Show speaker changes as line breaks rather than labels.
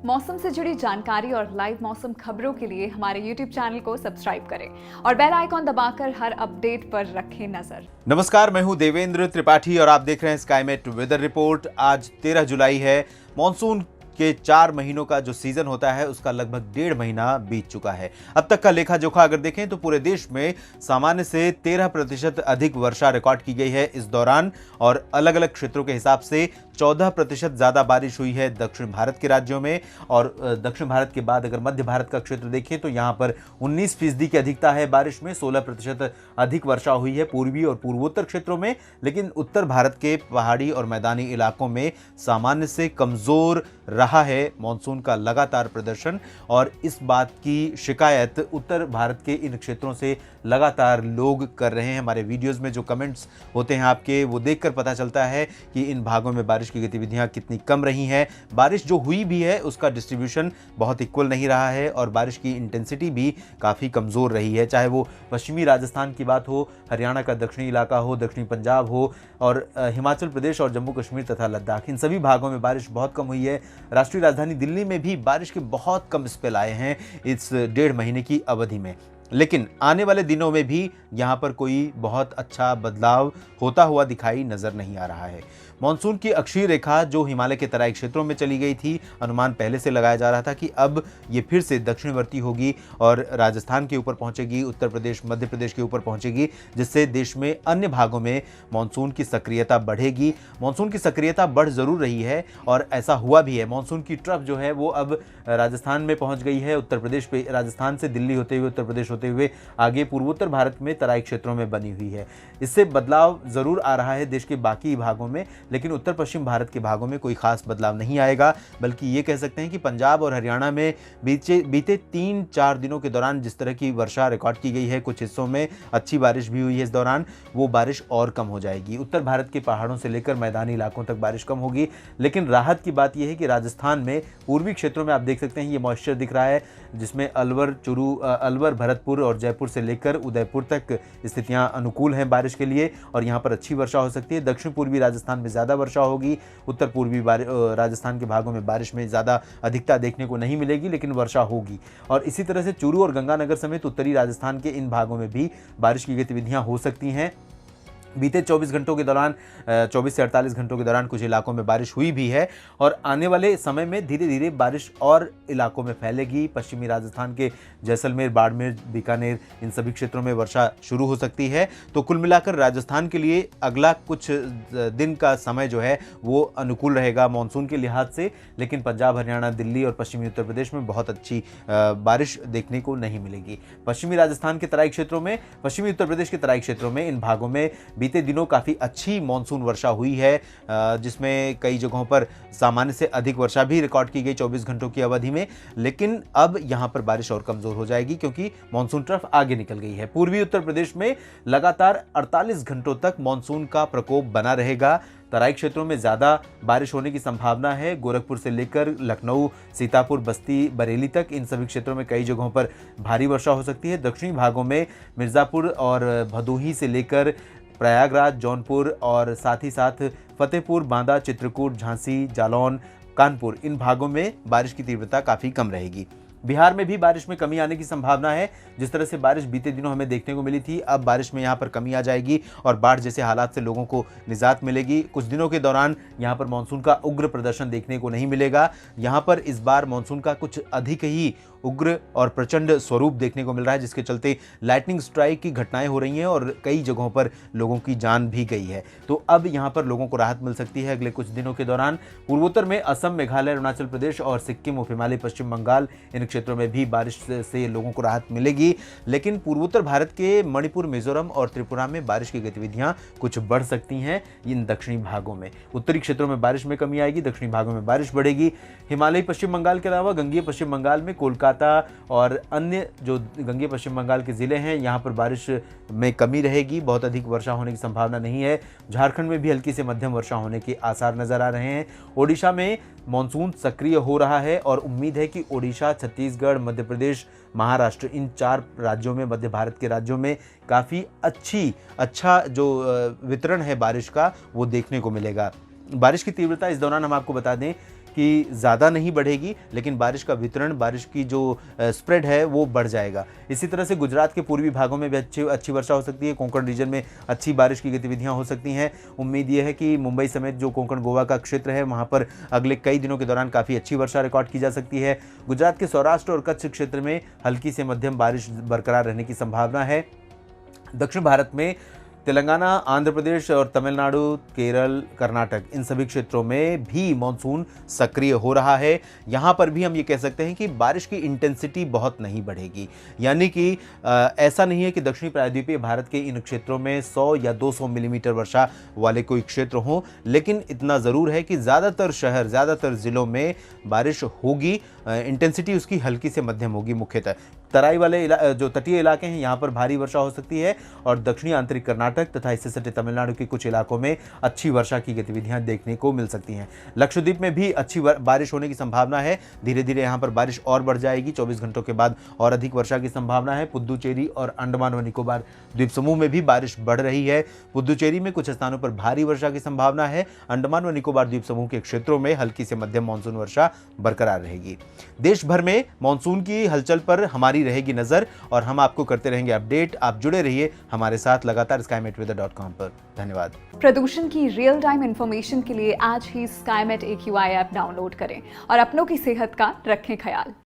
मौसम से जुड़ी जानकारी और लाइव मौसम खबरों के लिए हमारे YouTube चैनल को सब्सक्राइब करें और बेल आइकॉन दबाकर हर अपडेट पर रखें नजर।
नमस्कार, मैं हूं देवेंद्र त्रिपाठी और आप देख रहे हैं स्काईमेट वेदर रिपोर्ट। आज 13 जुलाई है। मॉनसून के 4 महीनों का जो सीजन होता है उसका लगभग 1.5 महीना बीत चुका है। अब तक का लेखा जोखा अगर देखें तो पूरे देश में सामान्य से 13% अधिक वर्षा रिकॉर्ड की गई है इस दौरान, और अलग अलग क्षेत्रों के हिसाब से 14% ज्यादा बारिश हुई है दक्षिण भारत के राज्यों में। और दक्षिण भारत के बाद अगर मध्य भारत का क्षेत्र देखें तो यहाँ पर 19% की अधिकता है बारिश में, 16% अधिक वर्षा हुई है पूर्वी और पूर्वोत्तर क्षेत्रों में। लेकिन उत्तर भारत के पहाड़ी और मैदानी इलाकों में सामान्य से कमजोर रहा है मॉनसून का लगातार प्रदर्शन, और इस बात की शिकायत उत्तर भारत के इन क्षेत्रों से लगातार लोग कर रहे हैं। हमारे वीडियोस में जो कमेंट्स होते हैं आपके, वो देखकर पता चलता है कि इन भागों में बारिश की गतिविधियां कितनी कम रही हैं। बारिश जो हुई भी है उसका डिस्ट्रीब्यूशन बहुत इक्वल नहीं रहा है और बारिश की इंटेंसिटी भी काफ़ी कमज़ोर रही है, चाहे वो पश्चिमी राजस्थान की बात हो, हरियाणा का दक्षिणी इलाका हो, दक्षिणी पंजाब हो, और हिमाचल प्रदेश और जम्मू कश्मीर तथा लद्दाख, इन सभी भागों में बारिश बहुत कम हुई है। राष्ट्रीय राजधानी दिल्ली में भी बारिश के बहुत कम स्पेल आए हैं इस 1.5 महीने की अवधि में। लेकिन आने वाले दिनों में भी यहाँ पर कोई बहुत अच्छा बदलाव होता हुआ दिखाई नजर नहीं आ रहा है। मॉनसून की अक्षीय रेखा जो हिमालय के तराई क्षेत्रों में चली गई थी, अनुमान पहले से लगाया जा रहा था कि अब ये फिर से दक्षिणवर्ती होगी और राजस्थान के ऊपर पहुंचेगी, उत्तर प्रदेश मध्य प्रदेश के ऊपर पहुंचेगी, जिससे देश में अन्य भागों में मॉनसून की सक्रियता बढ़ेगी। मॉनसून की सक्रियता बढ़ जरूर रही है और ऐसा हुआ भी है। मॉनसून की ट्रफ जो है वो अब राजस्थान में पहुंच गई है, उत्तर प्रदेश पे, राजस्थान से दिल्ली होते हुए उत्तर प्रदेश होते हुए आगे पूर्वोत्तर भारत में तराई क्षेत्रों में बनी हुई है। इससे बदलाव जरूर आ रहा है देश के बाकी भागों में, लेकिन उत्तर पश्चिम भारत के भागों में कोई खास बदलाव नहीं आएगा। बल्कि ये कह सकते हैं कि पंजाब और हरियाणा में बीते 3-4 दिनों के दौरान जिस तरह की वर्षा रिकॉर्ड की गई है, कुछ हिस्सों में अच्छी बारिश भी हुई है इस दौरान, वो बारिश और कम हो जाएगी। उत्तर भारत के पहाड़ों से लेकर मैदानी इलाकों तक बारिश कम होगी। लेकिन राहत की बात यह है कि राजस्थान में पूर्वी क्षेत्रों में आप देख सकते हैं ये मॉइस्चर दिख रहा है, जिसमें अलवर, भरतपुर और जयपुर से लेकर उदयपुर तक स्थितियां अनुकूल हैं बारिश के लिए, और यहां पर अच्छी वर्षा हो सकती है। दक्षिण पूर्वी राजस्थान में ज्यादा वर्षा होगी, उत्तर पूर्वी राजस्थान के भागों में बारिश में ज्यादा अधिकता देखने को नहीं मिलेगी, लेकिन वर्षा होगी। और इसी तरह से चूरू और गंगानगर समेत उत्तरी राजस्थान के इन भागों में भी बारिश की गतिविधियां हो सकती हैं। बीते 24 घंटों के दौरान 24 से 48 घंटों के दौरान कुछ इलाकों में बारिश हुई भी है, और आने वाले समय में धीरे धीरे बारिश और इलाकों में फैलेगी। पश्चिमी राजस्थान के जैसलमेर, बाड़मेर, बीकानेर, इन सभी क्षेत्रों में वर्षा शुरू हो सकती है। तो कुल मिलाकर राजस्थान के लिए अगला कुछ दिन का समय जो है वो अनुकूल रहेगा मॉनसून के लिहाज से, लेकिन पंजाब, हरियाणा, दिल्ली और पश्चिमी उत्तर प्रदेश में बहुत अच्छी बारिश देखने को नहीं मिलेगी। पश्चिमी राजस्थान के तराई क्षेत्रों में, पश्चिमी उत्तर प्रदेश के तराई क्षेत्रों में, इन भागों में बीते दिनों काफ़ी अच्छी मॉनसून वर्षा हुई है, जिसमें कई जगहों पर सामान्य से अधिक वर्षा भी रिकॉर्ड की गई 24 घंटों की अवधि में। लेकिन अब यहां पर बारिश और कमज़ोर हो जाएगी क्योंकि मॉनसून ट्रफ आगे निकल गई है। पूर्वी उत्तर प्रदेश में लगातार 48 घंटों तक मॉनसून का प्रकोप बना रहेगा। तराई क्षेत्रों में ज़्यादा बारिश होने की संभावना है। गोरखपुर से लेकर लखनऊ, सीतापुर, बस्ती, बरेली तक, इन सभी क्षेत्रों में कई जगहों पर भारी वर्षा हो सकती है। दक्षिणी भागों में मिर्ज़ापुर और भदोही से लेकर प्रयागराज, जौनपुर और साथ ही साथ फतेहपुर, बांदा, चित्रकूट, झांसी, जालौन, कानपुर, इन भागों में बारिश की तीव्रता काफ़ी कम रहेगी। बिहार में भी बारिश में कमी आने की संभावना है। जिस तरह से बारिश बीते दिनों हमें देखने को मिली थी, अब बारिश में यहाँ पर कमी आ जाएगी और बाढ़ जैसे हालात से लोगों को निजात मिलेगी। कुछ दिनों के दौरान यहाँ पर मानसून का उग्र प्रदर्शन देखने को नहीं मिलेगा। यहाँ पर इस बार मानसून का कुछ अधिक ही उग्र और प्रचंड स्वरूप देखने को मिल रहा है, जिसके चलते लाइटनिंग स्ट्राइक की घटनाएं हो रही हैं और कई जगहों पर लोगों की जान भी गई है। तो अब यहाँ पर लोगों को राहत मिल सकती है अगले कुछ दिनों के दौरान। पूर्वोत्तर में असम, मेघालय, अरुणाचल प्रदेश और सिक्किम, उप हिमालय, पश्चिम बंगाल, इन क्षेत्रों में भी बारिश से लोगों को राहत मिलेगी। लेकिन पूर्वोत्तर भारत के मणिपुर, मिजोरम और त्रिपुरा में बारिश की गतिविधियां कुछ बढ़ सकती हैं इन दक्षिणी भागों में। उत्तरी क्षेत्रों में बारिश में कमी आएगी, दक्षिणी भागों में बारिश बढ़ेगी। हिमालयी पश्चिम बंगाल के अलावा गंगीय पश्चिम बंगाल में कोलकाता और अन्य जो गंगीय पश्चिम बंगाल के जिले हैं, यहाँ पर बारिश में कमी रहेगी। बहुत अधिक वर्षा होने की संभावना नहीं है। झारखंड में भी हल्की से मध्यम वर्षा होने के आसार नजर आ रहे हैं। ओडिशा में मॉनसून सक्रिय हो रहा है और उम्मीद है कि ओडिशा, छत्तीसगढ़, मध्य प्रदेश, महाराष्ट्र, इन 4 राज्यों में, मध्य भारत के राज्यों में काफ़ी अच्छा जो वितरण है बारिश का, वो देखने को मिलेगा। बारिश की तीव्रता इस दौरान हम आपको बता दें कि ज़्यादा नहीं बढ़ेगी, लेकिन बारिश का वितरण, बारिश की जो स्प्रेड है वो बढ़ जाएगा। इसी तरह से गुजरात के पूर्वी भागों में भी अच्छी वर्षा हो सकती है। कोंकण रीजन में अच्छी बारिश की गतिविधियां हो सकती हैं। उम्मीद ये है कि मुंबई समेत जो कोंकण गोवा का क्षेत्र है वहां पर अगले कई दिनों के दौरान काफ़ी अच्छी वर्षा रिकॉर्ड की जा सकती है। गुजरात के सौराष्ट्र और कच्छ क्षेत्र में हल्की से मध्यम बारिश बरकरार रहने की संभावना है। दक्षिण भारत में तेलंगाना, आंध्र प्रदेश और तमिलनाडु, केरल, कर्नाटक, इन सभी क्षेत्रों में भी मॉनसून सक्रिय हो रहा है। यहाँ पर भी हम ये कह सकते हैं कि बारिश की इंटेंसिटी बहुत नहीं बढ़ेगी, यानी कि ऐसा नहीं है कि दक्षिणी प्रायद्वीपीय भारत के इन क्षेत्रों में 100 या 200 मिलीमीटर वर्षा वाले कोई क्षेत्र हों, लेकिन इतना ज़रूर है कि ज़्यादातर शहर, ज़्यादातर ज़िलों में बारिश होगी। इंटेंसिटी उसकी हल्की से मध्यम होगी। मुख्यतः तराई वाले जो तटीय इलाके हैं यहाँ पर भारी वर्षा हो सकती है और दक्षिणी आंतरिक कर्नाटक तथा इससे सटे तमिलनाडु के कुछ इलाकों में अच्छी वर्षा की गतिविधियां देखने को मिल सकती हैं। लक्षद्वीप में भी अच्छी बारिश होने की संभावना है। धीरे धीरे यहाँ पर बारिश और बढ़ जाएगी। 24 घंटों के बाद और अधिक वर्षा की संभावना है। पुद्दुचेरी और अंडमान व निकोबार द्वीप समूह में भी बारिश बढ़ रही है। पुद्दुचेरी में कुछ स्थानों पर भारी वर्षा की संभावना है। अंडमान व निकोबार द्वीप समूह के क्षेत्रों में हल्की से मध्यम मानसून वर्षा बरकरार रहेगी। देश भर में मानसून की हलचल पर हमारी रहेगी नजर और हम आपको करते रहेंगे अपडेट। आप जुड़े रहिए हमारे साथ लगातार skymetweather.com पर। धन्यवाद।
प्रदूषण की रियल टाइम इंफॉर्मेशन के लिए आज ही स्काईमेट AQI ऐप डाउनलोड करें और अपनों की सेहत का रखें ख्याल।